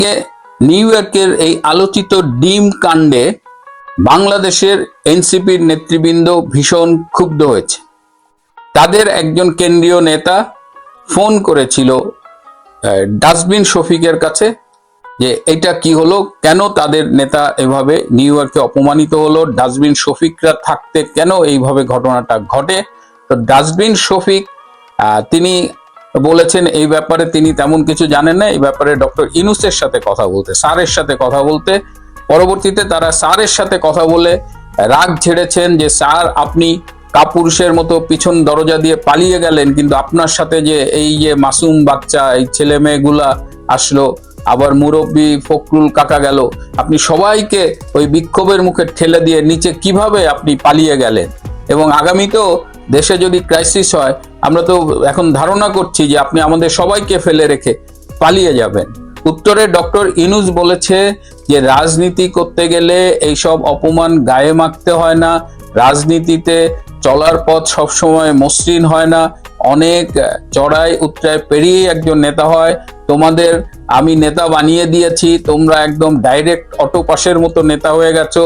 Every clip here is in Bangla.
এদিকে নিউ ইয়র্কের এই আলোচিত ডিম কাণ্ডে বাংলাদেশের এনসিপির নেতৃবৃন্দ ভীষণ ক্ষুব্ধ হয়েছে। তাদের একজন কেন্দ্রীয় নেতা ফোন করেছিল ডাস্টবিন শফিকের কাছে যে এটা কি হলো, কেন তাদের নেতা এভাবে নিউ ইয়র্কে অপমানিত হলো, ডাস্টবিন শফিকরা থাকতে কেন এইভাবে ঘটনাটা ঘটে। তো ডাস্টবিন শফিক তিনি বলেছেন এই ব্যাপারে তিনি তেমন কিছু জানেন না, এই ব্যাপারে ডক্টর ইউনূসের সাথে কথা বলতে, স্যারের সাথে কথা বলতে। পরবর্তীতে তারা স্যারের সাথে কথা বলে রাগ ঝেড়েছেন যে স্যার আপনি কাপুরুষের মতো পিছন দরজা দিয়ে পালিয়ে গেলেন, কিন্তু আপনার সাথে যে এই যে মাসুম বাচ্চা এই ছেলে মেয়েগুলা আসলো, আবার মুরব্বী ফখরুল কাকা গেল, আপনি সবাইকে ওই বিক্ষোভের মুখে ঠেলে দিয়ে নিচে কিভাবে আপনি পালিয়ে গেলেন, এবং আগামীতেও দেশে যদি ক্রাইসিস হয় আমরা তো এখন ধারণা করছি যে আপনি আমাদের সবাইকে ফেলে রেখে পালিয়ে যাবেন। উত্তরে ডক্টর ইউনূস বলেছে যে রাজনীতি করতে গেলে এইসব অপমান গায়ে মাখতে হয় না, রাজনীতিতে চলার পথ সবসময় মসৃণ হয় না, অনেক চড়াই উতরাই পেরিয়ে একজন নেতা হয়। তোমাদের আমি নেতা বানিয়ে দিয়েছি, তোমরা একদম ডাইরেক্ট অটো পাসের মতো নেতা হয়ে গেছো,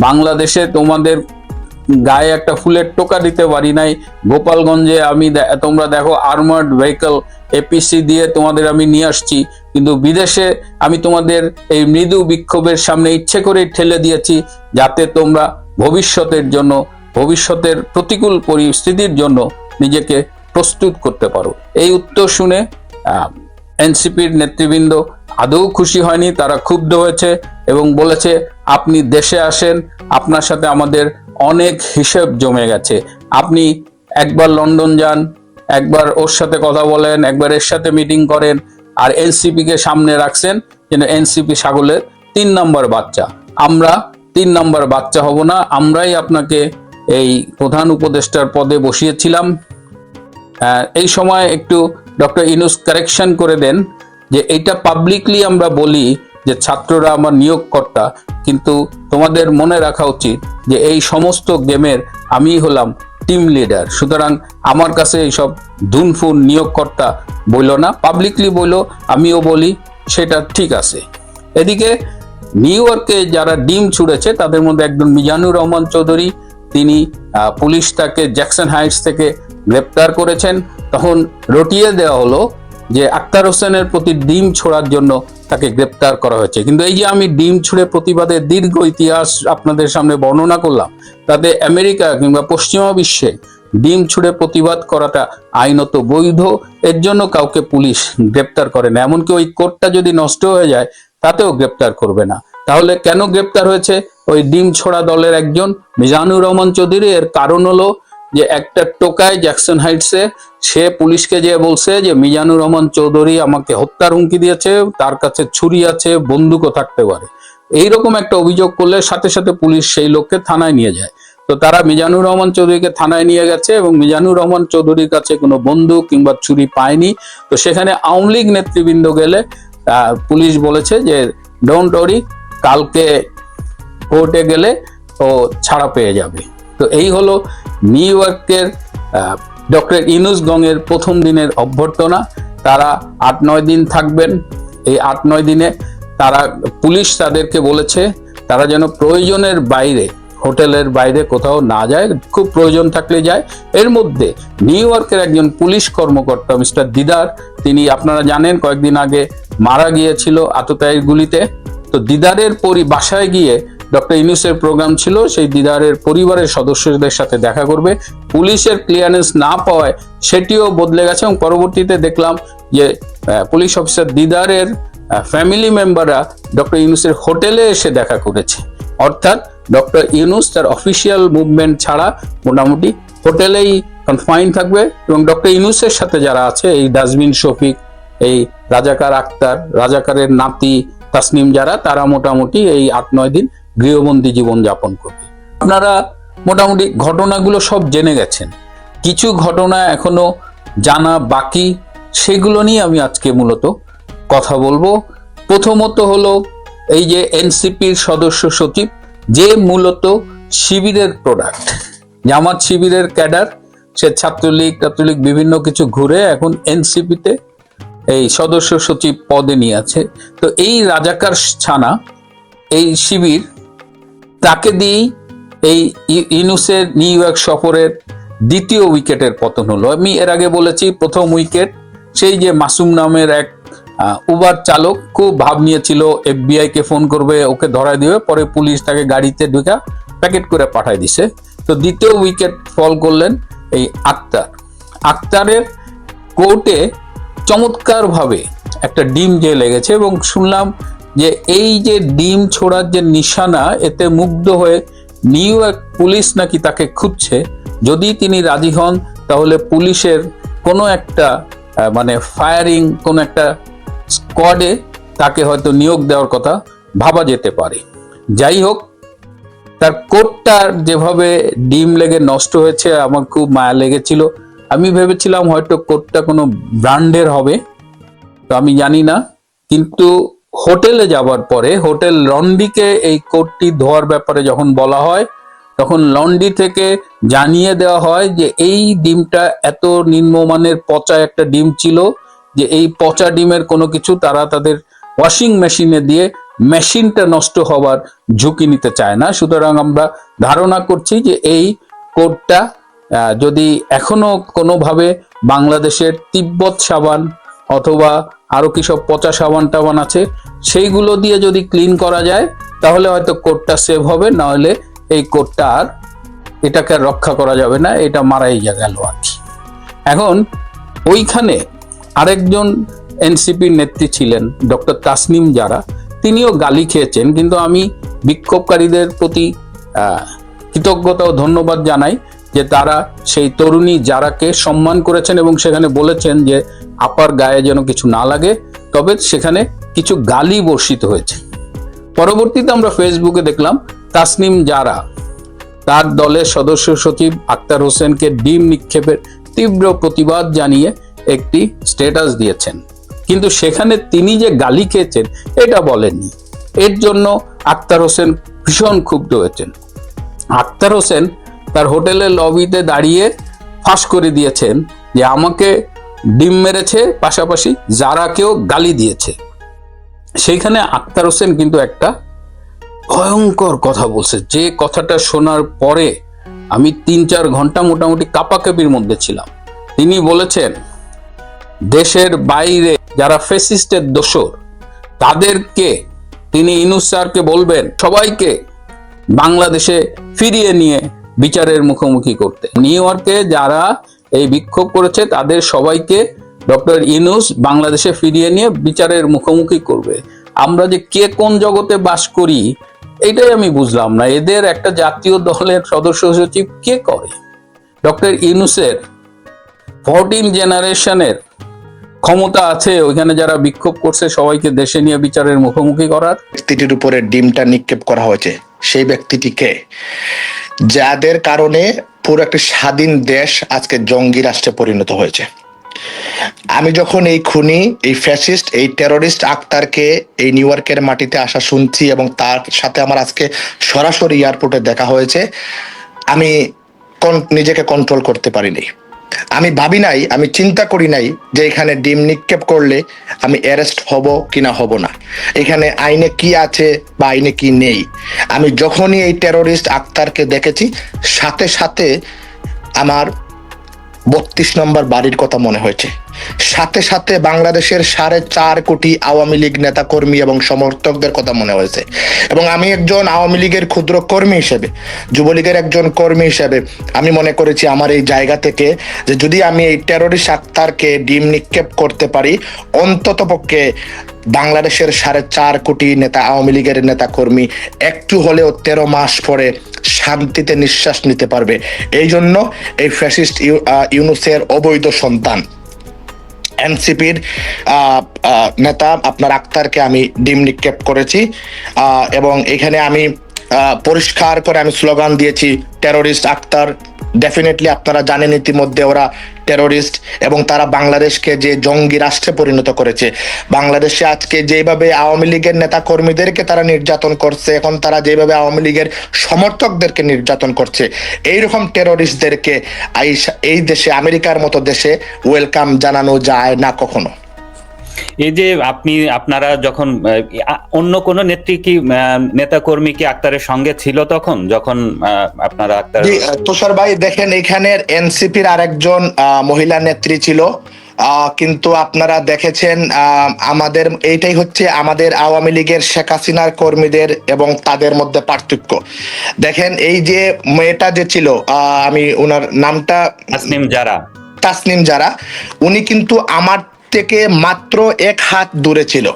বাংলাদেশে তোমাদের গায়ে একটা ফুলের টোকা দিতে পারি নাই, গোপালগঞ্জে আমি তোমরা দেখো আর্মার্ড ভেহিকল এপিসি দিয়ে তোমাদের আমি নিয়ে আসছি, কিন্তু বিদেশে আমি তোমাদের এই মৃদু বিক্ষোভের সামনে ইচ্ছে করে ঠেলে দিয়েছি যাতে তোমরা ভবিষ্যতের জন্য, ভবিষ্যতের প্রতিকূল পরিস্থিতির জন্য নিজেকে প্রস্তুত করতে পারো। এই উত্তর শুনে এনসিপির নেতৃবৃন্দ আদৌ খুশি হয়নি, তারা ক্ষুব্ধ হয়েছে এবং বলেছে আপনি দেশে আসেন, আপনার সাথে আমাদের অনেক হিসেব জমে গেছে, আপনি একবার লন্ডন যান, একবার ওর সাথে কথা বলেন, একবার এর সাথে মিটিং করেন, আর এনসিপি কে সামনে রাখছেন যেন এনসিপি ছাগলের ৩ নম্বর বাচ্চা। আমরা ৩ নম্বর বাচ্চা হব না, আমরাই আপনাকে এই প্রধান উপদেষ্টার পদে বসিয়েছিলাম। এই সময় একটু ডক্টর ইউনূস কারেকশন করে দেন যে এইটা পাবলিকলি আমরা বলি যে ছাত্ররা আমার নিয়োগকর্তা, কিন্তু তোমাদের মনে রাখা উচিত যে এই সমস্ত গেমের আমি হলাম টিম লিডার, সুতরাং আমার কাছে এইসব ধুনফুন নিয়োগকর্তা বইল না, পাবলিকলি বইল, আমিও বলি, সেটা ঠিক আছে। এদিকে নিউ ইয়র্কে যারা ডিম ছুঁড়েছে তাদের মধ্যে একজন মিজানুর রহমান চৌধুরী, তিনি পুলিশ তাকে জ্যাকসন হাইটস থেকে গ্রেপ্তার করেছেন। তখন রটিয়ে দেওয়া হলো যে আক্তার হোসেনের প্রতি ডিম ছোড়ার জন্য তাকে গ্রেপ্তার করা হয়েছে, কিন্তু এই যে আমি ডিম ছুঁড়ে প্রতিবাদের দীর্ঘ ইতিহাস আপনাদের সামনে বর্ণনা করলাম, তাতে আমেরিকা কিংবা পশ্চিমা বিশ্বে ডিম ছুঁড়ে প্রতিবাদ করাটা আইনত বৈধ, এর জন্য কাউকে পুলিশ গ্রেপ্তার করে না, এমনকি ওই কোর্টটা যদি নষ্ট হয়ে যায় তাতেও গ্রেপ্তার করবে না। তাহলে কেন গ্রেপ্তার হয়েছে ওই ডিম ছোড়া দলের একজন মিজানুর রহমান চৌধুরী? এর কারণ হলো যে একটা টোকায় জ্যাকসন হাইটসে সে পুলিশকে যে বলছে যে মিজানুর রহমান চৌধুরী আমাকে হত্যার হুমকি দিয়েছে, তার কাছে ছুরি আছে, বন্দুকও থাকতে পারে, এইরকম একটা অভিযোগ করলে সাথে সাথে পুলিশ সেই লোককে থানায় নিয়ে যায়। তো তারা মিজানুর রহমান চৌধুরীকে থানায় নিয়ে গেছে এবং মিজানুর রহমান চৌধুরীর কাছে কোনো বন্দুক কিংবা ছুরি পায়নি। তো সেখানে আওয়ামী লীগ নেতৃবৃন্দ গেলে পুলিশ বলেছে যে ডোন্ট ওয়ারি, কালকে কোর্টে গেলে ও ছাড়া পেয়ে যাবে। তো এই হলো নিউ ইয়র্কের ডক্টর ইউনূস গংয়ের প্রথম দিনের অভ্যর্থনা। তারা ৮-৯ দিন থাকবেন। এই ৮-৯ দিনে তারা, পুলিশ তাদেরকে বলেছে তারা যেন প্রয়োজনের বাইরে, হোটেলের বাইরে কোথাও না যায়, খুব প্রয়োজন থাকলে যায়। এর মধ্যে নিউ ইয়র্কের একজন পুলিশ কর্মকর্তা মিস্টার দিদার, তিনি আপনারা জানেন কয়েকদিন আগে মারা গিয়েছিল আততায়ীর গুলিতে। তো দিদারের বাসায় গিয়ে ডক্টর ইউনূসের প্রোগ্রাম ছিল, সেই দিদারের পরিবারের সদস্যদের সাথে দেখা করবে। পুলিশের ক্লিয়ারেন্স না পাওয়ায় সেটিও বদলে গেছে এবং পরবর্তীতে দেখলাম যে পুলিশ অফিসার দিদারের ফ্যামিলি মেম্বাররা ডক্টর ইউনূসের হোটেলে এসে দেখা করেছে। অর্থাৎ ডক্টর ইউনূস তার অফিসিয়াল মুভমেন্ট ছাড়া মোটামুটি হোটেলেই কনফাইন থাকবে এবং ডক্টর ইউনূসের সাথে যারা আছে, এই ডাস্টবিন শফিক, এই রাজাকার আক্তার, রাজাকারের নাতি তাসনিম, যারা, তারা মোটামুটি এই ৮-৯ দিন গৃহবন্দী জীবন যাপন করবে। আপনারা মোটামুটি ঘটনাগুলো সব জেনে গেছেন, কিছু ঘটনা এখনো জানা বাকি, সেগুলো নিয়ে আমি আজকে মূলত কথা বলবো। প্রথমত হলো এই যে এনসিপির সদস্য সচিব, যে মূলত শিবিরের প্রোডাক্ট, জামাত শিবিরের ক্যাডার, সে ছাত্রলীগ বিভিন্ন কিছু ঘুরে এখন এনসিপিতে এই সদস্য সচিব পদে নিয়ে আছে। তো এই রাজাকার ছানা, এই শিবির, তাকে দিয়েই এই ইউনূসের নিউ ইয়র্ক সফরের দ্বিতীয় উইকেটের পতন হলো। আমি এর আগে বলেছি প্রথম উইকেট সেই যে মাসুম নামের এক উবার চালক খুব ভাব নিয়েছিল, FBI কে ফোন করবে, ওকে ধরায় দিবে, পরে পুলিশ তাকে গাড়িতে ঢুকা প্যাকেট করে পাঠায় দিছে। তো দ্বিতীয় উইকেট ফল করলেন এই আক্তারের কোর্টে চমৎকারভাবে একটা ডিম যে লেগেছে, এবং শুনলাম যে এই যে ডিম ছোড়ার যে নিশানা, এতে মুগ্ধ হয়ে নিউ ইয়র্ক পুলিশ নাকি তাকে খুঁজছে। যদি তিনি রাজি হন তাহলে পুলিশের কোনো একটা মানে ফায়ারিং কোনো একটা স্কোয়াডে তাকে হয়তো নিয়োগ দেওয়ার কথা ভাবা যেতে পারে। যাই হোক, তার কোটটার যেভাবে ডিম লেগে নষ্ট হয়েছে আমার খুব মায়া লেগেছিল। আমি ভেবেছিলাম হয়তো কোটটা কোনো ব্র্যান্ডের হবে, তো আমি জানি না। কিন্তু হোটেলে যাবার পরে হোটেল লন্ড্রিকে এই কোটটি ধোয়ার ব্যাপারে যখন বলা হয়, তখন লন্ড্রি থেকে জানিয়ে দেওয়া হয় যে এই ডিমটা এত নিম্নমানের পচা একটা ডিম ছিল যে এই পচা ডিমের কোনো কিছু তারা তাদের ওয়াশিং মেশিনে দিয়ে মেশিনটা নষ্ট হওয়ার ঝুঁকি নিতে চায় না। সুতরাং আমরা ধারণা করছি যে এই কোটটা যদি এখনো কোনোভাবে বাংলাদেশের তিব্বত সাবান অথবা আরো কি সব পচা সাবান টাবান আছে সেইগুলো দিয়ে যদি ক্লিন করা যায় তাহলে হয়তো কোটটা সেভ হবে, না হলে এই কোটটা আর এটাকে রক্ষা করা যাবে না, এটা মারাই গেল আর কি। এখন ওইখানে আরেকজন এনসিপির নেত্রী ছিলেন ডক্টর তাসনিম জারা, তিনিও গালি খেয়েছেন, কিন্তু আমি বিক্ষোভকারীদের প্রতি কৃতজ্ঞতা ও ধন্যবাদ জানাই যে তারা সেই তরুণী জারাকে সম্মান করেছেন এবং সেখানে বলেছেন যে আপার গায়ে যেন কিছু না লাগে, তবে সেখানে কিছু গালি বর্ষিত হয়েছে। পরবর্তীতে আমরা ফেসবুকে দেখলাম তাসনিম জারা তার দলের সদস্য সচিব আক্তার হোসেনকে ডিম নিক্ষেপের তীব্র প্রতিবাদ জানিয়ে একটি স্ট্যাটাস দিয়েছেন, কিন্তু সেখানে তিনি যে গালি খেয়েছেন এটা বলেননি। এর জন্য আক্তার হোসেন ভীষণ ক্ষুব্ধ হয়েছেন। আক্তার হোসেন তার হোটেলের লবিতে দাঁড়িয়ে ফাঁস করে দিয়েছেন যে আমাকে ডিম মেরেছে, পাশাপাশি জারাকেও গালি দিয়েছে। সেইখানে আক্তার হোসেন কিন্তু একটা ভয়ঙ্কর কথা বলছে, যে কথাটা শোনার পরে আমি 3-4 ঘন্টা মোটামুটি কাঁপাকাঁপির মধ্যে ছিলাম। তিনি বলেছেন দেশের বাইরে যারা ফ্যাসিস্টের দোসর তাদেরকে তিনি ইউনূস স্যারকে বলবেন সবাইকে বাংলাদেশে ফিরিয়ে নিয়ে বিচারের মুখোমুখি করতে। নিউ ইয়র্কে যারা এই বিক্ষোভ করেছে তাদের সবাইকে ডক্টর ইউনূস বাংলাদেশে ফিরিয়ে নিয়ে বিচারের মুখোমুখি করবে। আমরা যে কে কোন জগতে বাস করি এটাই আমি বুঝলাম না। এদের একটা জাতীয় দলের সদস্য সচিব কে করে? ডক্টর ইউনূসের 14 জেনারেশনের ক্ষমতা আছে ওইখানে যারা বিক্ষোভ করছে সবাইকে দেশে নিয়ে বিচারের মুখোমুখি করার। ব্যক্তিটির উপরে ডিমটা নিক্ষেপ করা হয়েছে, সেই ব্যক্তিটিকে যাদের কারণে পুরো একটা স্বাধীন দেশ আজকে জঙ্গি রাষ্ট্রে পরিণত হয়েছে। আমি যখন এই খুনি, এই ফ্যাসিস্ট, এই টেরোরিস্ট আক্তারকে এই নিউ ইয়র্কের মাটিতে আসা শুনছি এবং তার সাথে আমার আজকে সরাসরি এয়ারপোর্টে দেখা হয়েছে, আমি নিজেকে কন্ট্রোল করতে পারিনি। আমি ভাবি নাই, আমি চিন্তা করি নাই যে এখানে ডিম নিক্ষেপ করলে আমি অ্যারেস্ট হব কিনা হব না, এখানে আইনে কি আছে বা আইনে কি নেই। আমি যখনই এই টেরোরিস্ট আক্তারকে দেখেছি সাথে সাথে আমার 32 নম্বর বাড়ির কথা মনে হয়েছে, সাথে সাথে বাংলাদেশের 4.5 কোটি আওয়ামী লীগ নেতা কর্মী এবং সমর্থকদের কথা মনে হয়েছে। এবং আমি একজন আওয়ামী লীগের ক্ষুদ্র কর্মী হিসেবে, যুবলীগের একজন কর্মী হিসেবে আমি মনে করেছি আমার এই জায়গা থেকে যে যদি আমি এই টেরোরিস্ট আক্তারকে ডিম নিক্ষেপ করতে পারি, অন্তত পক্ষে বাংলাদেশের 4.5 কোটি নেতা, আওয়ামী লীগের নেতা কর্মী একটু হলেও 13 মাস পরে শান্তিতে নিঃশ্বাস নিতে পারবে। এই জন্য এই ফ্যাসিস্ট ইউনূসের অবৈধ সন্তান এনসিপির নেতা আপনার আক্তারকে আমি ডিম নিক্ষেপ করেছি। এবং এখানে আমি পরিষ্কার করে আমি স্লোগান দিয়েছি, টেরোরিস্ট আক্তার ডেফিনেটলি আপনারা জানেন ইতিমধ্যে ওরা টেরোরিস্ট এবং তারা বাংলাদেশকে যে জঙ্গি রাষ্ট্রে পরিণত করেছে। বাংলাদেশে আজকে যেভাবে আওয়ামী লীগের নেতা কর্মীদেরকে তারা নির্যাতন করছে, এখন তারা যেভাবে আওয়ামী লীগের সমর্থকদেরকে নির্যাতন করছে, এইরকম টেরোরিস্টদেরকে এই দেশে, আমেরিকার মতো দেশে ওয়েলকাম জানানো যায় না কখনো। এই যে আপনারা যখন অন্য কোন নেত্রী কি নেতা কর্মী কি আক্তারের সঙ্গে ছিল তখন যখন আপনারা আক্তার? জি, তুষার ভাই দেখেন, এখানের এনসিপির আরেকজন মহিলা নেত্রী ছিল, কিন্তু আপনারা দেখেছেন আমাদের এইটাই হচ্ছে আমাদের আওয়ামী লীগের শেখ হাসিনার কর্মীদের এবং তাদের মধ্যে পার্থক্য। দেখেন এই যে মেয়েটা যে ছিল, আমি ওনার নামটা তাসনিম জারা, উনি কিন্তু আমার থেকে মাত্র 1 হাত দূরে ছিল।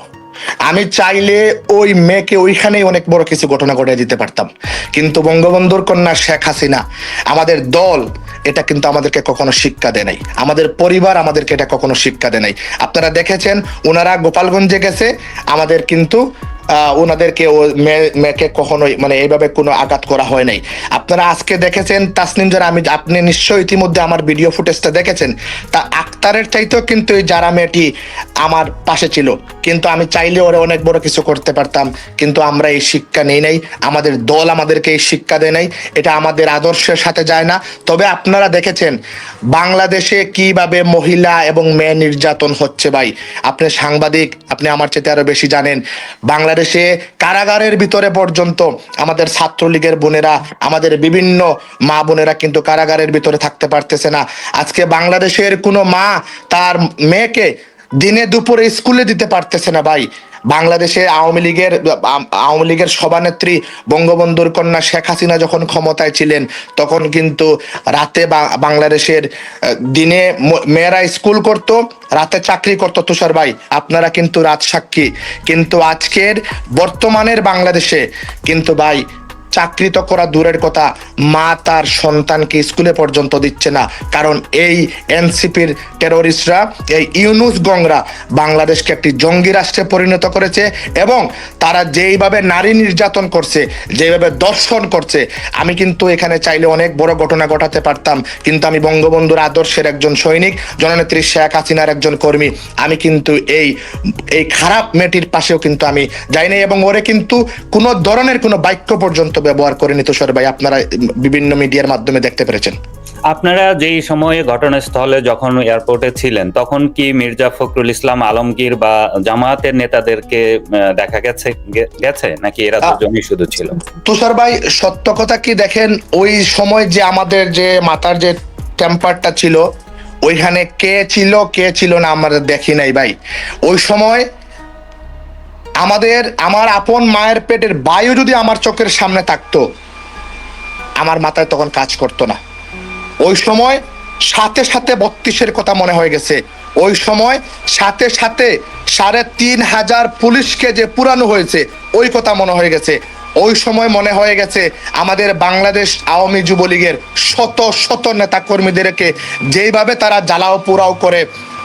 আমি চাইলে ওই মেয়েকে ওইখানেই অনেক বড় কিছু ঘটনা ঘটিয়ে দিতে পারতাম, কিন্তু বঙ্গবন্ধুর কন্যা শেখ হাসিনা, আমাদের দল এটা কিন্তু আমাদেরকে কখনো শিক্ষা দেয় নাই, আমাদের পরিবার আমাদেরকে এটা কখনো শিক্ষা দেয় নাই। আপনারা দেখেছেন ওনারা গোপালগঞ্জে গেছে, আমাদের কিন্তু ওনাদেরকে মেয়েকে কখনোই মানে এইভাবে কোনো আঘাত করা হয় নাই। আপনারা আজকে দেখেছেন তাসনিম যারা, আপনি নিশ্চয়ই ইতিমধ্যে আমার ভিডিও ফুটেজটা দেখেছেন, তা আক্তারের চাইতেও কিন্তু এই যারা মেয়েটি আমার পাশে ছিল, কিন্তু আমি চাইলে ওরা অনেক বড় কিছু করতে পারতাম, কিন্তু আমরা এই শিক্ষা নেই নাই, আমাদের দল আমাদেরকে এই শিক্ষা দেয় নাই, এটা আমাদের আদর্শের সাথে যায় না। তবে আপনারা দেখেছেন বাংলাদেশে কিভাবে মহিলা এবং মেয়ে নির্যাতন হচ্ছে ভাই, আপনি সাংবাদিক, আপনি আমার চেয়ে আরো বেশি জানেন। বাংলাদেশে কারাগারের ভিতরে পর্যন্ত আমাদের ছাত্রলীগের বোনেরা, আমাদের বিভিন্ন মা বোনেরা কিন্তু কারাগারের ভিতরে থাকতে পারতেছে না। আজকে বাংলাদেশের কোনো মা তার মেয়েকে দিনে দুপুরে স্কুলে দিতে পারতেছে না ভাই। বাংলাদেশে আওয়ামী লীগের সভানেত্রী বঙ্গবন্ধুর কন্যা শেখ হাসিনা যখন ক্ষমতায় ছিলেন, তখন কিন্তু রাতে বাংলাদেশের দিনে মেয়েরা স্কুল করত, রাতে চাকরি করত। তুষার ভাই আপনারা কিন্তু রাত সাক্ষী, কিন্তু আজকের বর্তমানের বাংলাদেশে কিন্তু ভাই চাকরি তো করা দূরের কথা, মা তার সন্তানকে স্কুলে পর্যন্ত দিচ্ছে না, কারণ এই এনসিপির টেরোরিস্টরা, এই ইউনুস গংরা বাংলাদেশকে একটি জঙ্গি রাষ্ট্রে পরিণত করেছে, এবং তারা যেইভাবে নারী নির্যাতন করছে, যেভাবে দর্শন করছে, আমি কিন্তু এখানে চাইলে অনেক বড় ঘটনা ঘটাতে পারতাম, কিন্তু আমি বঙ্গবন্ধুর আদর্শের একজন সৈনিক, জননেত্রী শেখ হাসিনার একজন কর্মী, আমি কিন্তু এই খারাপ মেয়েটির পাশেও কিন্তু আমি যাই নাই, এবং ওরে কিন্তু কোনো ধরনের কোনো বাক্য পর্যন্ত ব্যবহার করেনি। তুষার ভাই আপনারা বিভিন্ন মিডিয়ার মাধ্যমে দেখতে পেরেছেন। আপনারা যেই সময়ে ঘটনাস্থলে যখন এয়ারপোর্টে ছিলেন, তখন কি মির্জা ফখরুল ইসলাম আলমগীর বা জামায়াতের নেতাদেরকে দেখা গেছে নাকি এরা দুজনই শুধু ছিল? তুষার ভাই সত্য কথা কি, দেখেন ওই সময় যে আমাদের যে মাথার যে টেম্পারটা ছিল, ওইখানে কে ছিল না আমরা দেখি নাই ভাই। ওই সময় আমার আপন মায়ের পেটের বায়ু যদি আমার চোখের সামনে থাকতো, আমার মাথায় তখন কাজ করতো না। ওই সময় সাথে 32-এর কথা মনে হয়ে গেছে, ওই সময় সাথে 3,500 পুলিশকে যে পুরানো হয়েছে ওই কথা মনে হয়ে গেছে। ওই সময় মনে হয়ে গেছে আমাদের বাংলাদেশ আওয়ামী যুবলীগের শত নেতা কর্মীদেরকে যেইভাবে তারা জ্বালাও পোড়াও করে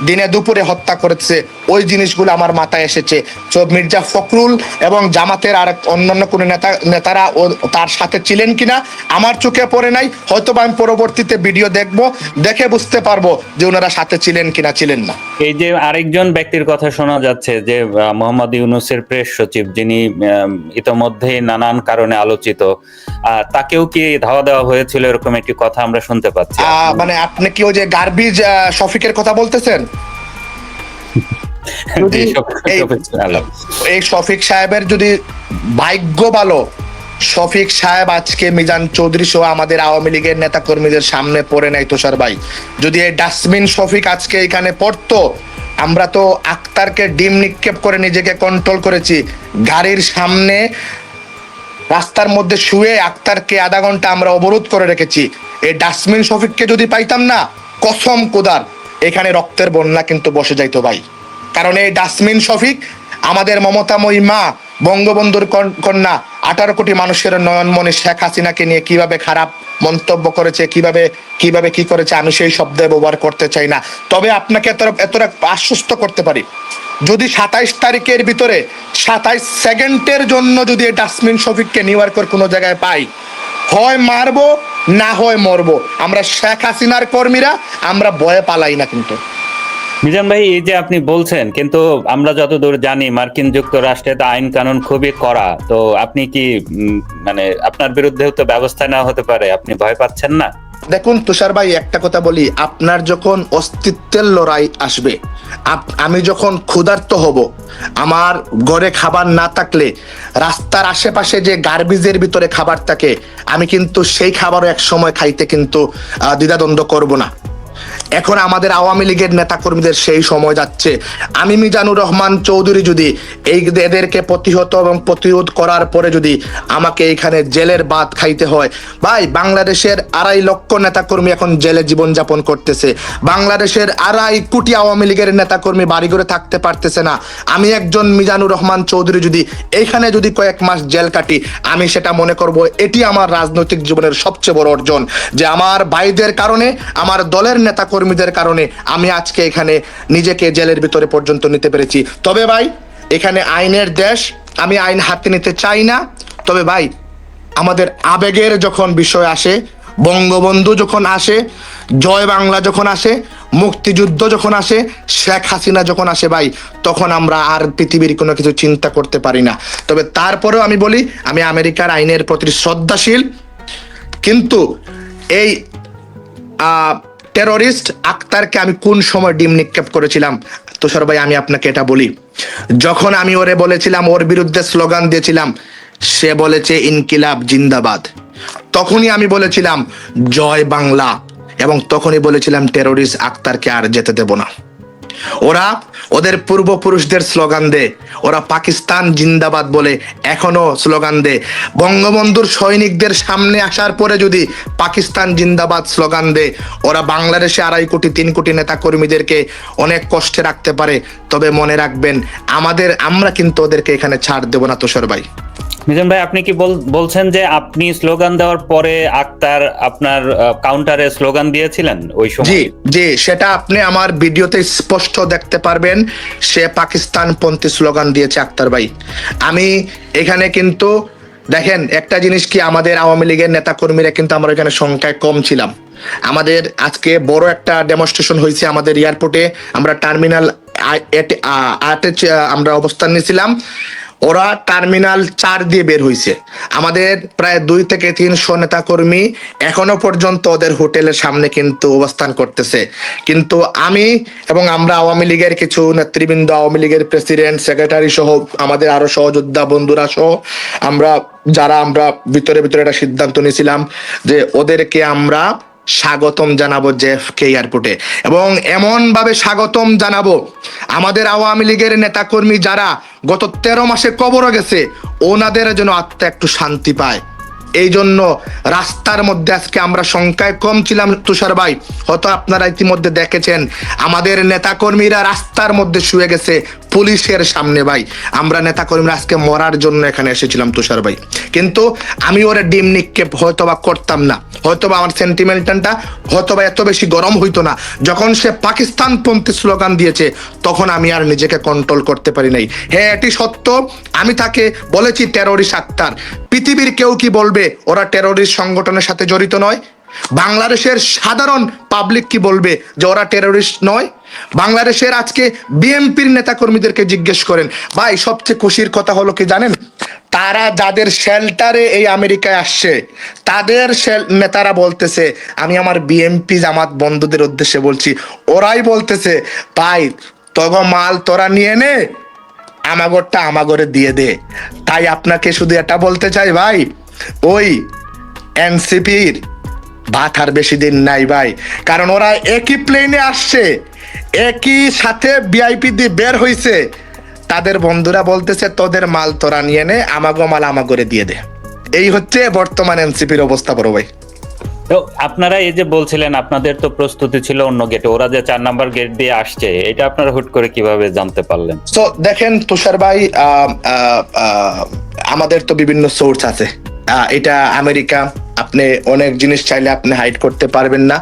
দিনে দুপুরে হত্যা করেছে, ওই জিনিসগুলো আমার মাথায় এসেছে। তো মির্জা ফখরুল এবং জামাতের আর অন্যান্য কোনো নেতারা তার সাথে ছিলেন কিনা আমার চোখে পড়ে নাই, হয়তো আমি পরবর্তীতে ভিডিও দেখে বুঝতে পারবো যে ওনারা সাথে ছিলেন কিনা ছিলেন না। এই যে আরেকজন ব্যক্তির কথা শোনা যাচ্ছে যে মোহাম্মদ ইউনূসের প্রেস সচিব, যিনি ইতোমধ্যে নানান কারণে আলোচিত, তাকেও কি ধাওয়া দেওয়া হয়েছিল, এরকম একটি কথা আমরা শুনতে পাচ্ছি। মানে আপনি কি ওই যে গার্বিজ শফিকের কথা বলতেছেন? এই শফিক সাহেবের যদি ভাগ্য ভালো, শফিক সাহেব আজকে মিজান চৌধুরী সহ আমাদের আওয়ামী লীগের নেতা কর্মীদের সামনে পড়ে নাই। তুষার ভাই যদি এই ডাস্টবিন শফিক আজকে এখানে পড়তো, আমরা তো আক্তারকে ডিম নিক্ষেপ করে নিজেকে কন্ট্রোল করেছি, গাড়ির সামনে রাস্তার মধ্যে শুয়ে আক্তারকে আধা ঘন্টা আমরা অবরোধ করে রেখেছি। এই ডাস্টবিন শফিককে যদি পাইতাম না, কসম খোদার এখানে রক্তের বন্যা কিন্তু বসে যাইতো ভাই। কারণ এই ডাস্টবিন শফিক আমাদের মমতাময়ী মা বঙ্গবন্ধুর কন্যা 18 কোটি মানুষের নয়নমণি শেখ হাসিনাকে নিয়ে কিভাবে খারাপ মন্তব্য করেছে, কিভাবে কি করেছে, আমি সেই শব্দ ব্যবহার করতে চাই না। তবে আপনাকে এতটা আশ্বস্ত করতে পারি, যদি 27 তারিখের ভিতরে 27 সেকেন্ডের জন্য যদি এই ডাস্টবিন শফিককে নিউ ইয়র্কের কোনো জায়গায় পাই, হয় মারবো না হয় মরবো। আমরা শেখ হাসিনার কর্মীরা আমরা ভয়ে পালাই না। কিন্তু মিজান ভাই, এই যে আপনি বলছেন, কিন্তু আমরা যতদূর জানি মার্কিন যুক্তরাষ্ট্রে তো আইন কানুন খুবই কড়া, তো আপনি কি মানে আপনার বিরুদ্ধেও তো ব্যবস্থা নেওয়া হতে পারে, আপনি ভয় পাচ্ছেন না? দেখুন তুষার ভাই, একটা কথা বলি, আপনার যখন অস্তিত্বের লড়াই আসবে, আমি যখন ক্ষুধার্ত হব, আমার ঘরে খাবার না থাকলে রাস্তার আশেপাশে যে গার্বেজের ভিতরে খাবার থাকে, আমি কিন্তু সেই খাবারও এক সময় খাইতে কিন্তু দ্বিধাদ্বন্দ্ব করব না। এখন আমাদের আওয়ামী লীগের নেতাকর্মীদের সেই সময় যাচ্ছে। আমি মিজানুর রহমান চৌধুরী যদি এদেরকে প্রতিহত এবং প্রতিরোধ করার পরে যদি আমাকে এখানে জেলের ভাত খাইতে হয়, ভাই বাংলাদেশের 2.5 লক্ষ নেতাকর্মী এখন জেলে জীবনযাপন করতেছে। বাংলাদেশের 2.5 কোটি আওয়ামী লীগের নেতাকর্মী বাড়ি ঘরে থাকতে পারতেছে না। আমি একজন মিজানুর রহমান চৌধুরী যদি এইখানে যদি কয়েক মাস জেল কাটি, আমি সেটা মনে করব এটি আমার রাজনৈতিক জীবনের সবচেয়ে বড় অর্জন, যে আমার ভাইদের কারণে, আমার দলের নেতাকর্মীদের কারণে আমি আজকে এখানে নিজেকে জেলের ভিতরে পর্যন্ত নিতে পেরেছি। তবে ভাই, এখানে আইনের দেশ, আমি আইন হাতে নিতে চাই না। তবে ভাই, আমাদের আবেগের যখন বিষয় আসে, বঙ্গবন্ধু যখন আসে, জয় বাংলা যখন আসে, মুক্তিযুদ্ধ যখন আসে, শেখ হাসিনা যখন আসে, ভাই তখন আমরা আর পৃথিবীর কোনো কিছু চিন্তা করতে পারি না। তবে তারপরেও আমি বলি, আমি আমেরিকার আইনের প্রতি শ্রদ্ধাশীল, কিন্তু এই টেররিস্ট আক্তারকে আমি কোন সময় ডিম নিক্ষেপ করেছিলাম তুষার ভাই, আমি আপনাকে এটা বলি। যখন আমি ওরে বলেছিলাম, ওর বিরুদ্ধে স্লোগান দিয়েছিলাম, সে বলেছে ইনকিলাব জিন্দাবাদ, তখনই আমি বলেছিলাম জয় বাংলা, এবং তখনই বলেছিলাম টেররিস্ট আক্তারকে আর যেতে দেব না। ওরা ওদের পূর্বপুরুষদের স্লোগান দে, ওরা পাকিস্তান জিন্দাবাদ বলে এখনো স্লোগান দে। বঙ্গবন্ধুর সৈনিকদের সামনে আসার পরে যদি পাকিস্তান জিন্দাবাদ স্লোগান দে, ওরা বাংলাদেশে 2.5 কোটি 3 কোটি নেতা কর্মীদেরকে অনেক কষ্টে রাখতে পারে। তবে মনে রাখবেন, আমরা কিন্তু ওদেরকে এখানে ছাড় দেব না তুষার ভাই। মিজান ভাই, আপনি কি বলছেন যে আপনি স্লোগান দেওয়ার পরে আক্তার আপনার কাউন্টারে স্লোগান দিয়েছিলেন ওই সময়? জি জি, সেটা আপনি আমার ভিডিওতে স্পষ্ট দেখতে পারবেন। সে পাকিস্তানপন্থী স্লোগান দিয়েছে আক্তার ভাই। আমি এখানে কিন্তু দেখেন একটা জিনিস কি, আমাদের আওয়ামী লীগের নেতা কর্মীরা কিন্তু আমরা এখানে সংখ্যায় কম ছিলাম। আমাদের আজকে বড় একটা ডেমনস্ট্রেশন হয়েছে আমাদের এয়ারপোর্টে, আমরা টার্মিনাল 8 আমরা অবস্থান নিয়েছিলাম, ওরা টার্মিনাল 4 দিয়ে বের হয়েছে। আমাদের প্রায় 2 থেকে 300 নেতা কর্মী এখনো পর্যন্ত ওদের হোটেলের সামনে কিন্তু অবস্থান করতেছে। কিন্তু আমি এবং আমরা আওয়ামী লীগের কিছু নেতৃবৃন্দ, আওয়ামী লীগের প্রেসিডেন্ট, সেক্রেটারি সহ আমাদের আরো সহযোদ্ধা বন্ধুরা সহ আমরা ভিতরে একটা সিদ্ধান্ত নিয়েছিলাম যে ওদেরকে আমরা স্বাগতম জানাবো জেএফকে এয়ারপোর্টে, এবং এমন ভাবে স্বাগতম জানাবো আমাদের আওয়ামী লীগের নেতাকর্মী যারা গত 13 মাসে কবরে গেছে, ওনাদের যেন আত্মা একটু শান্তি পায়। এই জন্য রাস্তার মধ্যে আজকে আমরা সংখ্যায় কম ছিলাম তুষার ভাই, হয়তো আপনারা ইতিমধ্যে দেখেছেন আমাদের নেতাকর্মীরা রাস্তার মধ্যে শুয়ে গেছে পুলিশের সামনে। ভাই আমরা নেতাকর্মীরা আজকে মরার জন্য এখানে এসেছিলাম তুষার ভাই, কিন্তু আমি ওরা ডিম নিক্ষেপ হয়তোবা করতাম না, হয়তোবা আমার সেন্টিমেন্টটা হয়তোবা এত বেশি গরম হইতো না। যখন সে পাকিস্তানপন্থী স্লোগান দিয়েছে, তখন আমি আর নিজেকে কন্ট্রোল করতে পারি নাই। হ্যাঁ, এটি সত্য, আমি তাকে বলেছি টেররিস্ট আক্তার। পৃথিবীর কেউ কি বলবে ওরা টেররিস্ট সংগঠনের সাথে জড়িত নয়? বাংলাদেশের সাধারণ পাবলিক কি বলবে যে ওরা টেররিস্ট নয়? বাংলাদেশের আজকে বিএনপির নেতাকর্মীদেরকে জিজ্ঞেস করেন। ভাই সবচেয়ে খুশির কথা হলো কি জানেন, তারা যাদের শেল্টারে এই আমেরিকায় আসছে, তাদের নেতারা বলতেছে, আমি আমার বিএনপি জামাত বন্ধুদের উদ্দেশ্যে বলছি, ওরাই বলতেছে ভাই তগ মাল তোরা নিয়ে নে, আমাগরটা আমাগরে দিয়ে দে। তাই আপনাকে শুধু এটা বলতে চাই ভাই, ওই এনসিপির ভাত আর বেশি দিন নাই ভাই, কারণ ওরা একই প্লেনে আসছে, একই সাথে ভিআইপি দিয়ে বের হইছে। তাদের বন্ধুরা বলতেছে তোদের মাল তোরা নিয়ে নে, আমাগো মাল আমাগরে দিয়ে দে। এই হচ্ছে বর্তমান এনসিপির অবস্থা বড় ভাই। তো আপনারা এই যে বলছিলেন আপনাদের তো প্রস্তুতি ছিল অন্য গেটে, ওরা যে 4 নাম্বার গেট দিয়ে আসছে, এটা আপনারা হুট করে কিভাবে জানতে পারলেন? তো দেখেন তুষার ভাই, আমাদের তো বিভিন্ন সোর্স আছে। এটা আমেরিকা, আপনি অনেক জিনিস চাইলে আপনি হাইড করতে পারবেন না।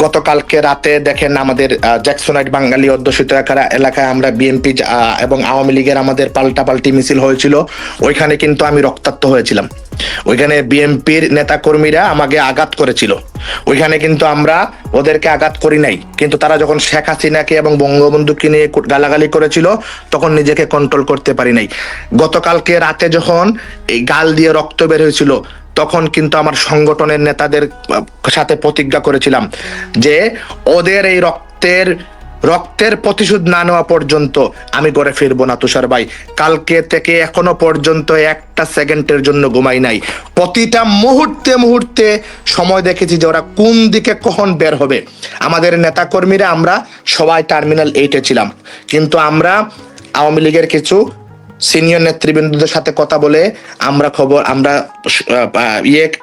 গতকালকে রাতে দেখেন আমাদের জ্যাকসনাইট বাঙালি অধ্যুষিত এলাকায় আমরা বিএনপি এবং আওয়ামী লীগের আমাদের পাল্টাপাল্টি মিছিল হয়েছিল, ওইখানে কিন্তু আমি রক্তাক্ত হয়েছিলাম। ওইখানে বিএনপির নেতা কর্মীরা আমাকে আঘাত করেছিল, ওইখানে কিন্তু আমরা ওদেরকে আঘাত করি নাই, কিন্তু তারা যখন শেখ হাসিনাকে এবং বঙ্গবন্ধুকে নিয়ে গালাগালি করেছিল তখন নিজেকে কন্ট্রোল করতে পারি নাই। গতকালকে রাতে যখন এই গাল দিয়ে রক্ত বের হয়েছিল তখন কিন্তু আমার সংগঠনের নেতাদের সাথে প্রতিজ্ঞা করেছিলাম যে ওদের এই রক্তের প্রতিশোধ না নেওয়া পর্যন্ত আমি ঘরে ফিরবো না। তুষার ভাই, কালকে থেকে এখনো পর্যন্ত একটা সেকেন্ডের জন্য ঘুমাই নাই। প্রতিটা মুহূর্তে মুহূর্তে সময় দেখেছি যে ওরা কোন দিকে কখন বের হবে। আমাদের নেতা কর্মীরা আমরা সবাই টার্মিনাল 8-এ ছিলাম, কিন্তু আমরা আওয়ামী লীগের কিছু সিনিয়র নেতৃবৃন্দদের সাথে কথা বলে আমরা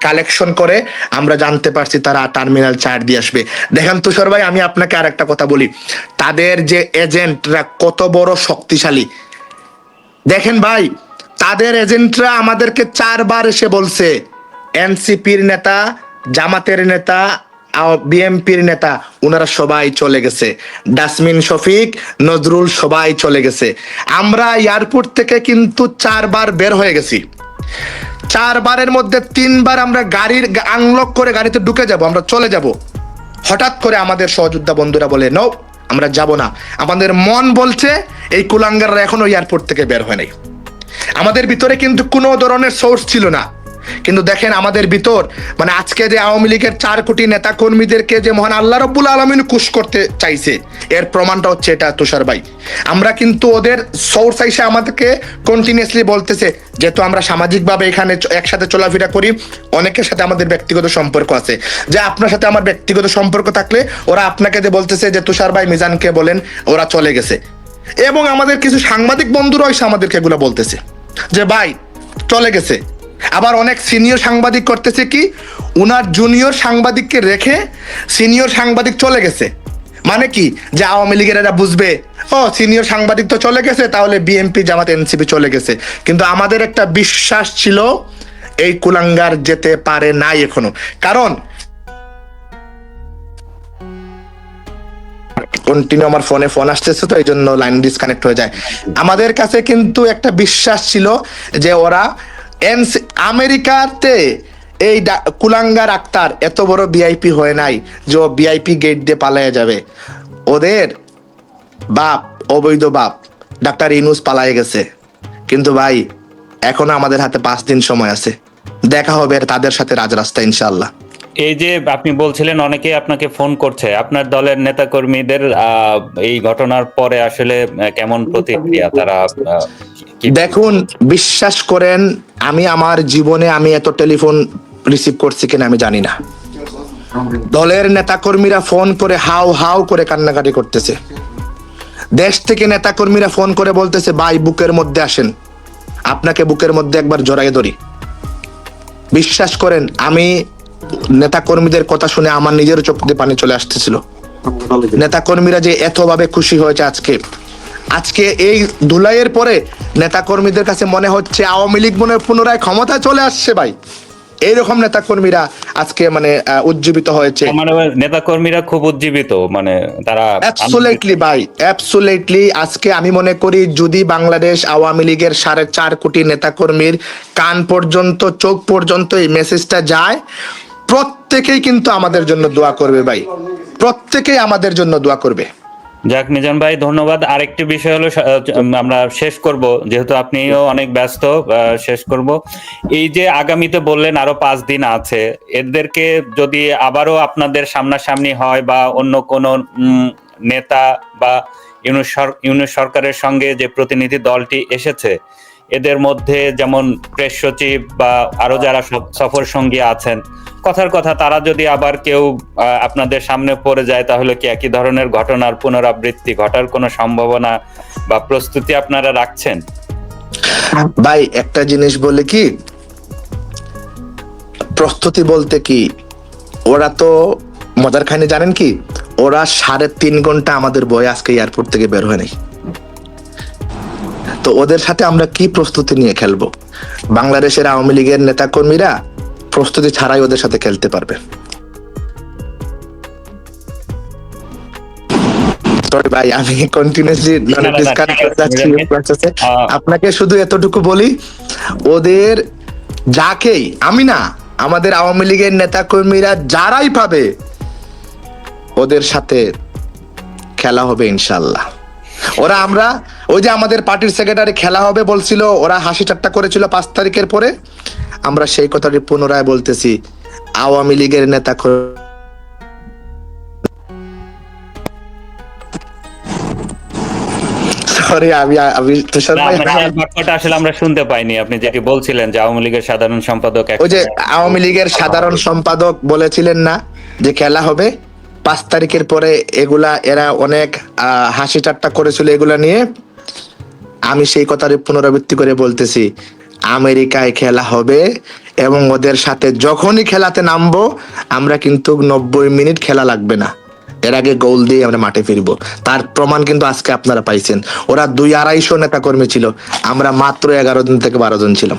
কালেকশন করে আমরা জানতে পারছি তারা টার্মিনাল 4 দিয়ে আসবে। দেখেন তুষার ভাই, আমি আপনাকে আর একটা কথা বলি, তাদের যে এজেন্টরা কত বড় শক্তিশালী। দেখেন ভাই, তাদের এজেন্টরা আমাদেরকে 4 বার এসে বলছে এনসিপির নেতা, জামাতের নেতা, বিএমপির নেতা ওনারা সবাই চলে গেছে, ডাসমিন শফিক, নজরুল সবাই চলে গেছে। আমরা এয়ারপোর্ট থেকে কিন্তু 4 বার বের হয়ে গেছি। 4 বারের মধ্যে 3 বার আমরা গাড়ির আনলক করে গাড়িতে ঢুকে যাব, আমরা চলে যাব। হঠাৎ করে আমাদের সহযোদ্ধা বন্ধুরা বলে নো, আমরা যাব না। আমাদের মন বলছে এই কুলাঙ্গাররা এখনো এয়ারপোর্ট থেকে বের হয় নাই। আমাদের ভিতরে কিন্তু কোনো ধরনের সোর্স ছিল না, কিন্তু দেখেন আমাদের ভিতর মানে আজকে যে আওয়ামী লীগের 4 কোটি নেতা কর্মীদেরকে যে মহান আল্লাহ রাব্বুল আলামিন খুশ করতে চাইছে, এর প্রমাণটা হচ্ছে এটা তুষার ভাই। আমরা কিন্তু ওদের সোর্স এসে আমাদেরকে কন্টিনিউয়াসলি বলতেছে, যেহেতু আমরা সামাজিকভাবে এখানে একসাথে চলাফেরা করি, অনেকের সাথে আমাদের ব্যক্তিগত সম্পর্ক আছে, যে আপনার সাথে আমার ব্যক্তিগত সম্পর্ক থাকলে ওরা আপনাকে যে বলতেছে যে তুষার ভাই মিজানকে বলেন ওরা চলে গেছে। এবং আমাদের কিছু সাংবাদিক বন্ধুরা এসে আমাদেরকে এগুলো বলতেছে যে ভাই চলে গেছে। আবার অনেক সিনিয়র সাংবাদিক করতেছে কি, উনার জুনিয়র সাংবাদিককে রেখে সিনিয়র সাংবাদিক চলে গেছে, মানে কি যে আওয়ামী লীগের এরা বুঝবে ও সিনিয়র সাংবাদিক তো চলে গেছে, তাহলে বিএনপি জামাত এনসিপি চলে গেছে। কিন্তু আমাদের একটা বিশ্বাস ছিল এই কুলাঙ্গার যেতে পারে নাই এখনো, কারণ কন্টিনিউ আমার ফোন আসতেছে তো এই জন্য লাইন ডিসকানেক্ট হয়ে যায়। আমাদের কাছে কিন্তু একটা বিশ্বাস ছিল যে ওরা আমেরিকাতে এই কুলাঙ্গার আক্তার এত বড় ভিআইপি হয় নাই যে ভিআইপি গেট দিয়ে পালায়া যাবে। ওদের বাপ, অবৈধ বাপ ডাক্তার ইউনূস পালায়ে গেছে, কিন্তু ভাই এখনো আমাদের হাতে 5 দিন সময় আছে, দেখা হবে তাদের সাথে রাজরাস্তা ইনশাআল্লাহ। এই যে আপনি বলছিলেন অনেকে আপনাকে ফোন করছে, আপনার দলের নেতাকর্মীদের এই ঘটনার পরে আসলে কেমন প্রতিক্রিয়া তারা? দেখুন, বিশ্বাস করেন আমি আমার জীবনে আমি এত টেলিফোন রিসিভ করছি কিনা আমি জানি না। দলের নেতাকর্মীরা ফোন করে হাউ হাউ করে কান্নাকাটি করতেছে। দেশ থেকে নেতাকর্মীরা ফোন করে বলতেছে ভাই বুকের মধ্যে আসেন, আপনাকে বুকের মধ্যে একবার জড়াইয়ে ধরি। বিশ্বাস করেন আমি নেতাকর্মীদের কথা শুনে আমার নিজের চোখ দিয়ে পানি চলে আসতেছিল। নেতাকর্মীরা যে এতভাবে খুশি হয়েছে আজকে এই ধুলাইয়ের পরে নেতাকর্মীদের কাছে মনে হচ্ছে আওয়ামী লীগ মনে পুনরায় ক্ষমতায় চলে আসছে ভাই। এইরকম নেতাকর্মীরা আজকে মানে উজ্জীবিত হয়েছে। মানে নেতাকর্মীরা খুব উজ্জীবিত, মানে তারা অ্যাবসলিউটলি ভাই, অ্যাবসলিউটলি। আজকে আমি মনে করি যদি বাংলাদেশ আওয়ামী লীগের 4.5 কোটি নেতাকর্মীর কান পর্যন্ত, চোখ পর্যন্ত এই মেসেজটা যায়, প্রত্যেকেই কিন্তু আমাদের জন্য দোয়া করবে ভাই, প্রত্যেকেই আমাদের জন্য দোয়া করবে। যাক মিজান ভাই, ধন্যবাদ। আরেকটি বিষয় হলো আমরা শেষ করব, যেহেতু আপনিও অনেক ব্যস্ত, শেষ করব। এই যে আগামীতে বললেন আরো 5 দিন আছে, এদেরকে যদি আবারও আপনাদের সামনাসামনি হয় বা অন্য কোন নেতা বা ইউনূস সরকারের সঙ্গে যে প্রতিনিধি দলটি এসেছে, এদের মধ্যে যেমন প্রেস সচিব বা আরো যারা সফর সঙ্গী আছেন, কথার কথা তারা যদি আবার কেউ আপনাদের সামনে পড়ে যায়, তাহলে কি একই ধরনের ঘটনার পুনরাবৃত্তি ঘটার কোনো সম্ভাবনা বা প্রস্তুতি আপনারা রাখছেন? ভাই একটা জিনিস বলে কি, প্রস্তুতি বলতে কি, ওরা তো মজার খানি জানেন কি, ওরা 3.5 ঘন্টা আমাদের বয়ে আজকে এয়ারপোর্ট থেকে বের হয় নাই। তো ওদের সাথে আমরা কি প্রস্তুতি নিয়ে খেলবো? বাংলাদেশের আওয়ামী লীগের নেতা কর্মীরা প্রস্তুতি ছাড়াই ওদের সাথে খেলতে পারবে। সরি ভাই, আমি কন্টিনিউয়াসলি ডিসকাস করে যাচ্ছি। আপনাকে শুধু এতটুকু বলি, ওদের যাকেই, আমি না, আমাদের আওয়ামী লীগের নেতা কর্মীরা যারাই পাবে ওদের সাথে খেলা হবে ইনশাল্লাহ। ওরা আমরা ওই যে আমাদের পার্টির সেক্রেটারি খেলা হবে বলছিল, ওরা হাসি ঠাট্টা করেছিল 5 তারিখের পরে, আমরা সেই কথাটি পুনরায় বলতেছি, আওয়ামী লীগের নেতা সরি আমি তুষার ভাই, বাক্যটা আসলে আমরা শুনতে পাইনি, আপনি যেটি বলছিলেন যে আওয়ামী লীগের সাধারণ সম্পাদক ওই যে আওয়ামী লীগের সাধারণ সম্পাদক বলেছিলেন না যে খেলা হবে 5 তারিখের পরে, এগুলা এরা অনেক হাসি ঠাট্টা করেছিল এগুলা নিয়ে। আমি সেই কথাটি পুনরাবৃত্তি করে বলতেছি, আমেরিকায় খেলা হবে এবং ওদের সাথে যখনই খেলাতে নামবো আমরা কিন্তু 90 মিনিট খেলা লাগবে না, এর আগে গোল দিয়ে আমরা মাঠে ফিরবো। তার প্রমাণ কিন্তু আজকে আপনারা পাইছেন। ওরা 200-250 নেতা কর্মী ছিল, আমরা মাত্র 11 জন থেকে 12 জন ছিলাম।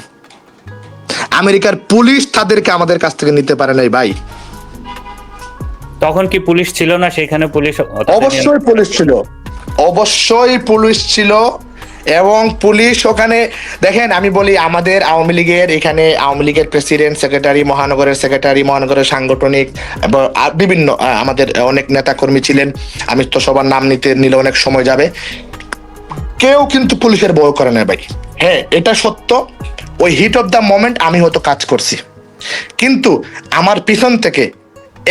আমেরিকার পুলিশ তাদেরকে আমাদের কাছ থেকে নিতে পারে নাই ভাই। তখন কি পুলিশ ছিল না সেখানে? পুলিশ অবশ্যই পুলিশ ছিল, অবশ্যই পুলিশ ছিল। এবং পুলিশ ওখানে দেখেন, আমি বলি আমাদের আওয়ামী লীগের এখানে আওয়ামী লীগের প্রেসিডেন্ট, সেক্রেটারি, মহানগরের সেক্রেটারি, মহানগরের সাংগঠনিক এবং বিভিন্ন আমাদের অনেক নেতা কর্মী ছিলেন। আমি তো সবার নাম নিলে অনেক সময় যাবে। কেউ কিন্তু পুলিশের ভয় করে না ভাই। হ্যাঁ, এটা সত্য, ওই হিট অফ দ্য মোমেন্ট আমি হয়তো কাজ করছি, কিন্তু আমার পিছন থেকে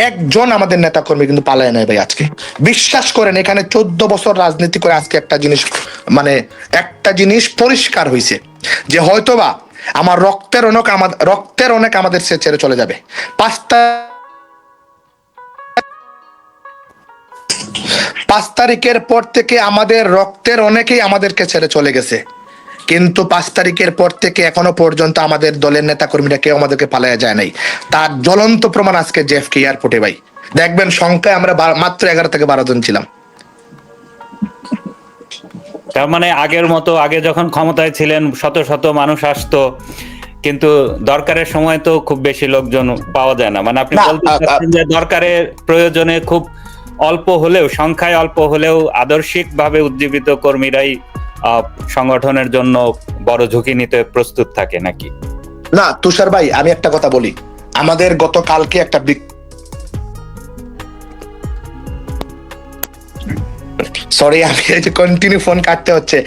একজন আমাদের নেতা কর্মী কিন্তু পালায় নাই ভাই। আজকে বিশ্বাস করেন, এখানে 14 বছর রাজনীতি করে আজকে একটা জিনিস পরিষ্কার হয়েছে যে হয়তোবা আমার রক্তের অনেক আমাদের সে ছেড়ে চলে যাবে। 5 তারিখের পর থেকে আমাদের রক্তের অনেকেই আমাদেরকে ছেড়ে চলে গেছে, কিন্তু 5 তারিখের পর থেকে এখনো পর্যন্ত আমাদের দলের নেতা কর্মীরা কেউ আমাদেরকে পালায়া যায় নাই। তার জ্বলন্ত প্রমাণ আজকে জেএফকে এয়ারপোর্টে ভাই। দেখবেন সংখ্যায় আমরা মাত্র 11 থেকে 12 জন ছিলাম। তার মানে আগের মতো, আগে যখন ক্ষমতায় ছিলেন শত শত মানুষ আসতো, কিন্তু দরকারের সময় তো খুব বেশি লোকজন পাওয়া যায় না। মানে আপনি বলতে চাচ্ছেন যে দরকারের প্রয়োজনে খুব অল্প হলেও, সংখ্যায় অল্প হলেও আদর্শিক ভাবে উজ্জীবিত কর্মীরাই সংগঠনের জন্য বড় ঝুঁকি নিতে প্রস্তুত থাকে নাকি? না তুষার ভাই, আমি একটা কথা বলি, আমাদের গতকালকে একটা সরি আমি কন্টিনিউ ফোন কাটতে হচ্ছে।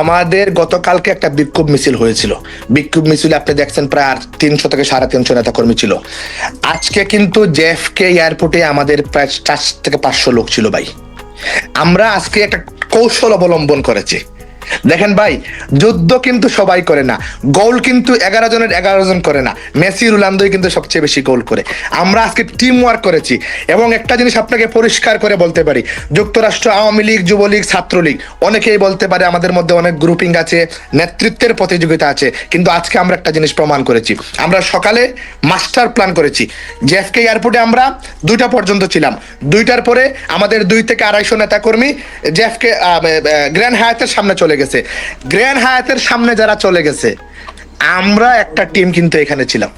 আমাদের গতকালকে একটা বিক্ষোভ মিছিল হয়েছিল। বিক্ষোভ মিছিলে আপনি দেখছেন প্রায় 300 থেকে 350 নেতা কর্মী ছিল। আজকে কিন্তু জেএফকে এয়ারপোর্টে আমাদের প্রায় 4 থেকে 500 লোক ছিল ভাই। আমরা আজকে একটা কৌশল অবলম্বন করেছি। দেখেন ভাই, যুদ্ধ কিন্তু সবাই করে না, গোল কিন্তু 11 জনের 11 জন করে না। মেসি, রোনালদোই কিন্তু সবচেয়ে বেশি গোল করে। আমরা আজকে টিম ওয়ার্ক করেছি। এবং একটা জিনিস আপনাকে পরিষ্কার করে বলতে পারি, যুক্তরাষ্ট্র আওয়ামী লীগ, যুবলীগ, ছাত্রলীগ, অনেকেই বলতে পারে আমাদের মধ্যে অনেক গ্রুপিং আছে, নেতৃত্বের প্রতিযোগিতা আছে, কিন্তু আজকে আমরা একটা জিনিস প্রমাণ করেছি। আমরা সকালে মাস্টার প্ল্যান করেছি। জেএফকে এয়ারপোর্টে আমরা 2টা পর্যন্ত ছিলাম। 2টার পরে আমাদের 2 থেকে 250 নেতা কর্মী জেএফকে গ্র্যান্ড হায়াতের সামনে চলে গেছে। গ্র্যান্ড হায়াতের সামনে যারা চলে গেছে, আমরা একটা টিম কিন্তু এখানে ছিলাম।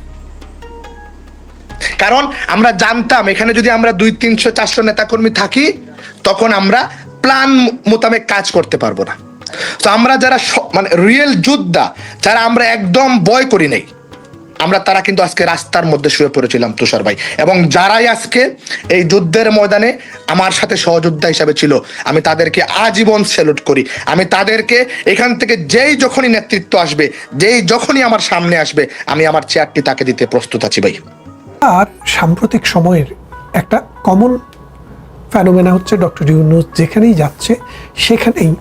কারণ আমরা জানতাম এখানে যদি আমরা 200-300-400 নেতা কর্মী থাকি, তখন আমরা প্ল্যান মোতাবেক কাজ করতে পারবো না। তো আমরা যারা মানে রিয়েল যোদ্ধা, যারা আমরা একদম ভয় করি নাই, আমরা তারা কিন্তু আজকে রাস্তার মধ্যে শুয়ে পড়েছিলাম তুষার ভাই। এবং যারাই আজকে এই যুদ্ধের ময়দানে আমার সাথে সহযোদ্ধা হিসাবে ছিল, আমি তাদেরকে আজীবন স্যালুট করি। আমি তাদেরকে এখান থেকে যেই যখনই নেতৃত্ব আসবে, যেই যখনই আমার সামনে আসবে, আমি আমার চেয়ারটি তাকে দিতে প্রস্তুত আছি ভাই। আর সাম্প্রতিক সময়ের একটা কমন ফেনোমেনা হচ্ছে ডক্টর ইউনূস যেখানেই যাচ্ছে সেখানেই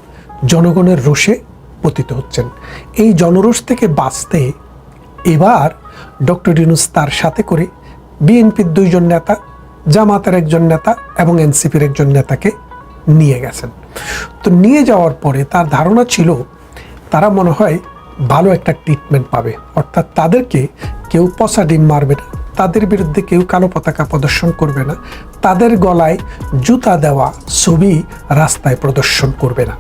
জনগণের রোষে পতিত হচ্ছেন। এই জনরোষ থেকে বাঁচতে এবার ডক্টর ইউনূস তার সাথে করে বিএনপির 2 জন নেতা, জামাতের 1 জন নেতা এবং এনসিপির 1 জন নেতাকে নিয়ে গেছেন। তো নিয়ে যাওয়ার পরে তার ধারণা ছিল তারা মনে হয় ভালো একটা ট্রিটমেন্ট পাবে, অর্থাৎ তাদেরকে কেউ পচা ডিম মারবে না, তাদের বিরুদ্ধে কেউ কালো পতাকা প্রদর্শন করবে না, তাদের গলায় জুতা দেওয়া ছবি রাস্তায় প্রদর্শন করবে না।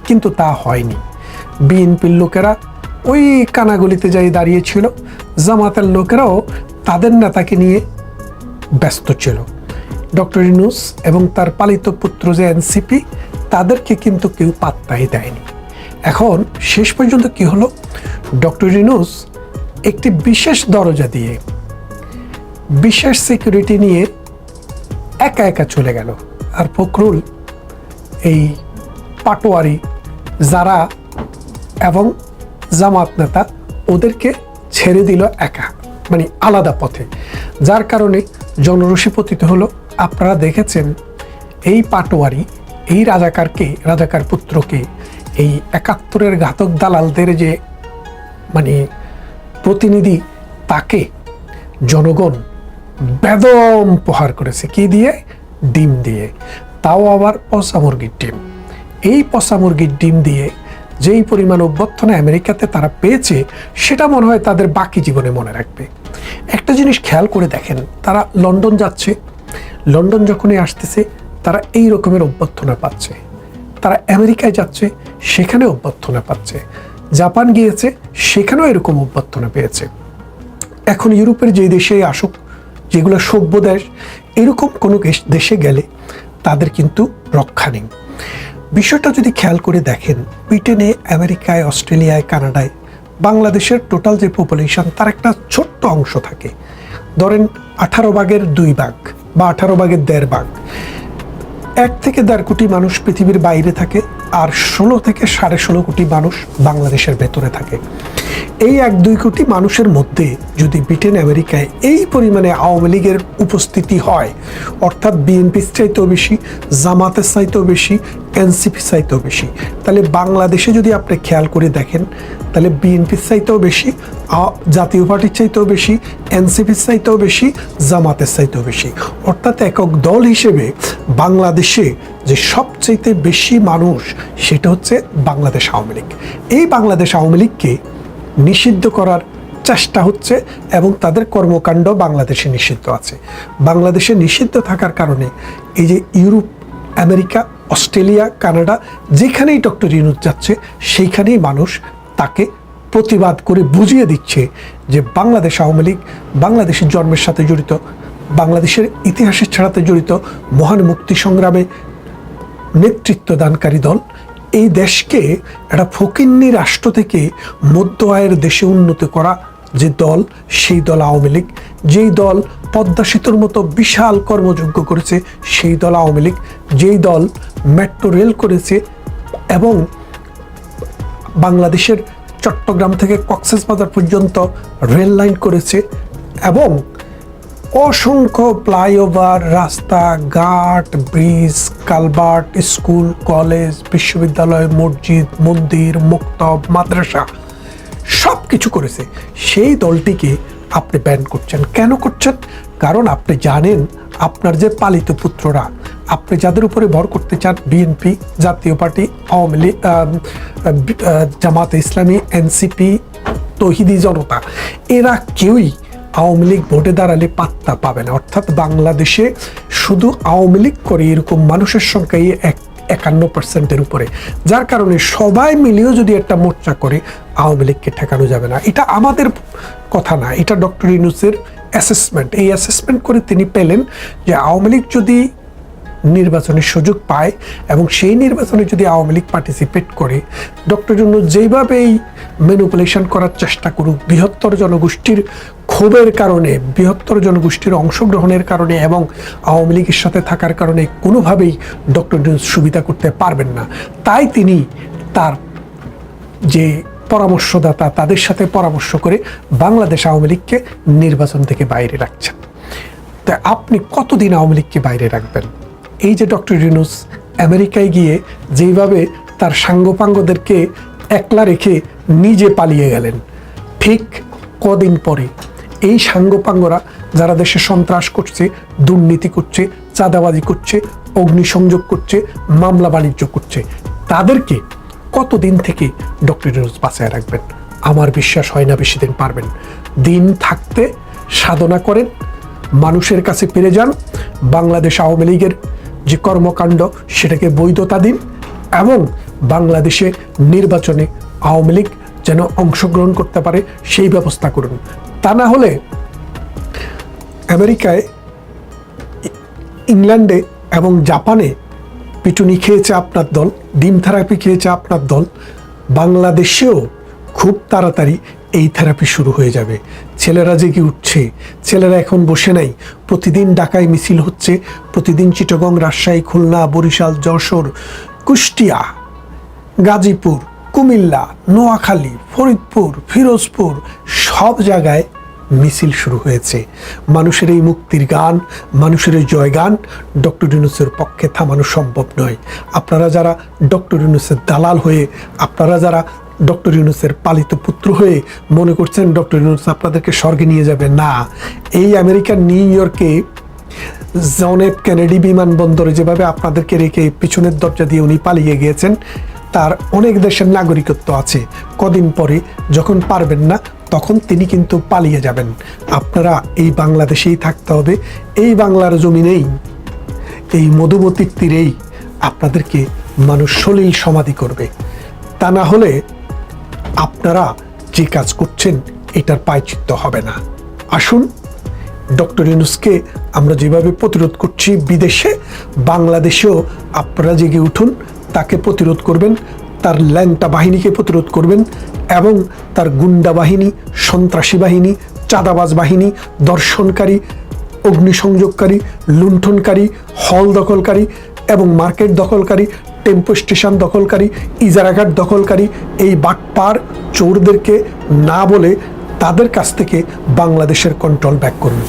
কিন্তু তা হয়নি। বিএনপির লোকেরা ওই কানাগলিতে যাই দাঁড়িয়েছিল, জামাতের লোকেরাও তাদের নেতাকে নিয়ে ব্যস্ত ছিল। ডক্টর ইউনূস এবং তার পালিত পুত্র যে এনসিপি, তাদেরকে কিন্তু কেউ পাত্তাই দেয়নি। এখন শেষ পর্যন্ত কি হলো, ডক্টর ইউনূস একটি বিশেষ দরজা দিয়ে বিশেষ সিকিউরিটি নিয়ে একা একা চলে গেল। আর ফখরুল এই পাটোয়ারি যারা এবং জামাত নেতা ওদেরকে ছেড়ে দিল একা, মানে আলাদা পথে, যার কারণে জনরোষে পতিত হলো। আপনারা দেখেছেন এই পাটোয়ারি এই রাজাকার পুত্রকে, এই ৭১-এর ঘাতক দালালদের যে মানে প্রতিনিধি, তাকে জনগণ বেদম প্রহার করেছে। কি দিয়ে? ডিম দিয়ে, তাও আবার পচা মুরগির ডিম। এই পচা মুরগির ডিম দিয়ে যেই পরিমাণ অভ্যর্থনা আমেরিকাতে তারা পেয়েছে, সেটা মনে হয় তাদের বাকি জীবনে মনে রাখবে। একটা জিনিস খেয়াল করে দেখেন, তারা লন্ডন যাচ্ছে, লন্ডন যখনই আসতেছে তারা এই রকমের অভ্যর্থনা পাচ্ছে। তারা আমেরিকায় যাচ্ছে, সেখানে অভ্যর্থনা পাচ্ছে। জাপান গিয়েছে, সেখানেও এরকম অভ্যর্থনা পেয়েছে। এখন ইউরোপের যে দেশে আসুক, যেগুলো সভ্য দেশ, এরকম কোনো দেশে গেলে তাদের কিন্তু রক্ষা নেই। বিষয়টা যদি খেয়াল করে দেখেন, ব্রিটেনে, আমেরিকায়, অস্ট্রেলিয়ায়, কানাডায় বাংলাদেশের টোটাল যে পপুলেশন, তার একটা ছোট্ট অংশ থাকে। ধরেন 18 ভাগের 2 ভাগ বা 18 ভাগের 1.5 ভাগ, 1 থেকে 1.5 কোটি মানুষ পৃথিবীর বাইরে থাকে, আর 16 থেকে 16.5 কোটি মানুষ বাংলাদেশের ভেতরে থাকে। এই 1-2 কোটি মানুষের মধ্যে যদি ব্রিটেন, আমেরিকায় এই পরিমাণে আওয়ামী লীগের উপস্থিতি হয়, অর্থাৎ বিএনপির চাইতেও বেশি, জামাতের চাইতেও বেশি, এনসিপি চাইতেও বেশি, তাহলে বাংলাদেশে যদি আপনি খেয়াল করে দেখেন, তাহলে বিএনপির চাইতেও বেশি, জাতীয় পার্টির চাইতেও বেশি, এনসিপির চাইতেও বেশি, জামাতের চাইতেও বেশি। অর্থাৎ একক দল হিসেবে বাংলাদেশে যে সবচাইতে বেশি মানুষ, সেটা হচ্ছে বাংলাদেশ আওয়ামী লীগ। এই বাংলাদেশ আওয়ামী লীগকে নিষিদ্ধ করার চেষ্টা হচ্ছে এবং তাদের কর্মকাণ্ড বাংলাদেশে নিষিদ্ধ আছে। বাংলাদেশে নিষিদ্ধ থাকার কারণে এই যে ইউরোপ, আমেরিকা, অস্ট্রেলিয়া, কানাডা, যেখানেই ডক্টর ইউনূস যাচ্ছে, সেইখানেই মানুষ তাকে প্রতিবাদ করে বুঝিয়ে দিচ্ছে যে বাংলাদেশ আওয়ামী লীগ বাংলাদেশের জন্মের সাথে জড়িত, বাংলাদেশের ইতিহাসের সাথে জড়িত, মহান মুক্তি সংগ্রামে নেতৃত্ব দানকারী দল। এই দেশকে একটা ফকিন্নি রাষ্ট্র থেকে মধ্য আয়ের দেশে উন্নত করা যে দল, সেই দল আওয়ামী লীগ। যেই দল পদ্মা সেতুর মতো বিশাল কর্মযজ্ঞ করেছে, সেই দল আওয়ামী লীগ। যেই দল মেট্রো রেল করেছে এবং বাংলাদেশের চট্টগ্রাম থেকে কক্সবাজার পর্যন্ত রেল লাইন করেছে এবং অসংখ্য ফ্লাইওভার, রাস্তা, ঘাট, ব্রিজ, কালভার্ট, স্কুল, কলেজ, বিশ্ববিদ্যালয়, মসজিদ, মন্দির, মক্তব, মাদ্রাসা সব কিছু করেছে, সেই দলটিকে আপনি ব্যান করছেন। কেন করছেন? কারণ আপনি জানেন আপনার যে পালিত পুত্ররা, আপনি যাদের উপরে ভর করতে চান, বিএনপি, জাতীয় পার্টি, আওয়ামী লীগ, জামাতে ইসলামী, এনসিপি, তৌহিদি জনতা, এরা কেউই আওয়ামী লীগ ভোটে দাঁড়ালে পাত্তা পাবে না। অর্থাৎ বাংলাদেশে শুধু আওয়ামী লীগ করে এরকম মানুষের সংখ্যাই 51% উপরে, যার কারণে সবাই মিলেও যদি একটা মোর্চা করে, আওয়ামী লীগকে ঠেকানো যাবে না। এটা আমাদের কথা না, এটা ডক্টর ইউনূসের অ্যাসেসমেন্ট। এই অ্যাসেসমেন্ট করে তিনি পেলেন যে আওয়ামী লীগ যদি নির্বাচনের সুযোগ পায় এবং সেই নির্বাচনে যদি আওয়ামী লীগ পার্টিসিপেট করে, ডক্টর ইউনূস যেইভাবেই ম্যানিপুলেশন করার চেষ্টা করুক, বৃহত্তর জনগোষ্ঠীর ক্ষোভের কারণে, বৃহত্তর জনগোষ্ঠীর অংশগ্রহণের কারণে এবং আওয়ামী লীগের সাথে থাকার কারণে কোনোভাবেই ডক্টর ইউনূস সুবিধা করতে পারবেন না। তাই তিনি তার যে পরামর্শদাতা, তাদের সাথে পরামর্শ করে বাংলাদেশ আওয়ামী লীগকে নির্বাচন থেকে বাইরে রাখছেন। তাই আপনি কতদিন আওয়ামী লীগকে বাইরে রাখবেন? এই যে ডক্টর ইউনূস আমেরিকায় গিয়ে যেইভাবে তার সাঙ্গপাঙ্গদেরকে একলা রেখে নিজে পালিয়ে গেলেন, ঠিক কদিন পরে এই সাঙ্গপাঙ্গরা যারা দেশে সন্ত্রাস করছে, দুর্নীতি করছে, চাঁদাবাজি করছে, অগ্নিসংযোগ করছে, মামলা বাণিজ্য করছে, তাদেরকে কতদিন থেকে ডক্টর ইউনূস বাঁচায় রাখবেন? আমার বিশ্বাস হয় না বেশি দিন পারবেন। দিন থাকতে সাধনা করেন, মানুষের কাছে ফিরে যান, বাংলাদেশ আওয়ামী লীগের যে কর্মকাণ্ড সেটাকে বৈধতা দিন এবং বাংলাদেশে নির্বাচনে আওয়ামী লীগ যেন অংশগ্রহণ করতে পারে সেই ব্যবস্থা করুন। তা না হলে আমেরিকায়, ইংল্যান্ডে এবং জাপানে পিটুনি খেয়েছে আপনার দল, ডিম থেরাপি খেয়েছে আপনার দল, বাংলাদেশেও খুব তাড়াতাড়ি এই থেরাপি শুরু হয়ে যাবে। ছেলেরা জেগে উঠছে, ছেলেরা এখন বসে নাই। প্রতিদিন ঢাকায় মিছিল হচ্ছে, প্রতিদিন চিটাগং, রাজশাহী, খুলনা, বরিশাল, যশোর, কুষ্টিয়া, গাজীপুর, কুমিল্লা, নোয়াখালী, ফরিদপুর, ফিরোজপুর, সব জায়গায় মিছিল শুরু হয়েছে। মানুষের এই মুক্তির গান, মানুষের এই জয়গান ডক্টর ইউনূসের পক্ষে থামানো সম্ভব নয়। আপনারা যারা ডক্টর ইউনূসের দালাল হয়ে, আপনারা যারা ডক্টর ইউনূসের পালিত পুত্র হয়ে মনে করছেন ডক্টর ইউনূস আপনাদেরকে স্বর্গে নিয়ে যাবে, না। এই আমেরিকার নিউ ইয়র্কে জন এফ কেনেডি বিমানবন্দরে যেভাবে আপনাদেরকে রেখে পিছনের দরজা দিয়ে উনি পালিয়ে গিয়েছেন, তার অনেক দেশের নাগরিকত্ব আছে। কদিন পরে যখন পারবেন না, তখন তিনি কিন্তু পালিয়ে যাবেন। আপনারা এই বাংলাদেশেই থাকতে হবে, এই বাংলার জমিনেই, এই মধুমতির তীরেই আপনাদেরকে মানুষ সলিল সমাধি করবে। তা না হলে আপনারা যে কাজ করছেন এটার প্রায়শ্চিত্ত হবে না। আসুন, ডক্টর ইউনূসকে আমরা যেভাবে প্রতিরোধ করছি বিদেশে, বাংলাদেশেও আপনারা জেগে উঠুন, তাকে প্রতিরোধ করবেন, তার ল্যাংটা বাহিনীকে প্রতিরোধ করবেন এবং তার গুন্ডা বাহিনী, সন্ত্রাসী বাহিনী, চাঁদাবাজ বাহিনী, দর্শনকারী, অগ্নিসংযোগকারী, লুণ্ঠনকারী, হল দখলকারী এবং মার্কেট দখলকারী, টেম্পো স্টেশন দখলকারী, ইজারাঘাট দখলকারী, এই বাটপার চোরদেরকে না বলে তাদের কাছ থেকে বাংলাদেশের কন্ট্রোল ব্যাক করুন।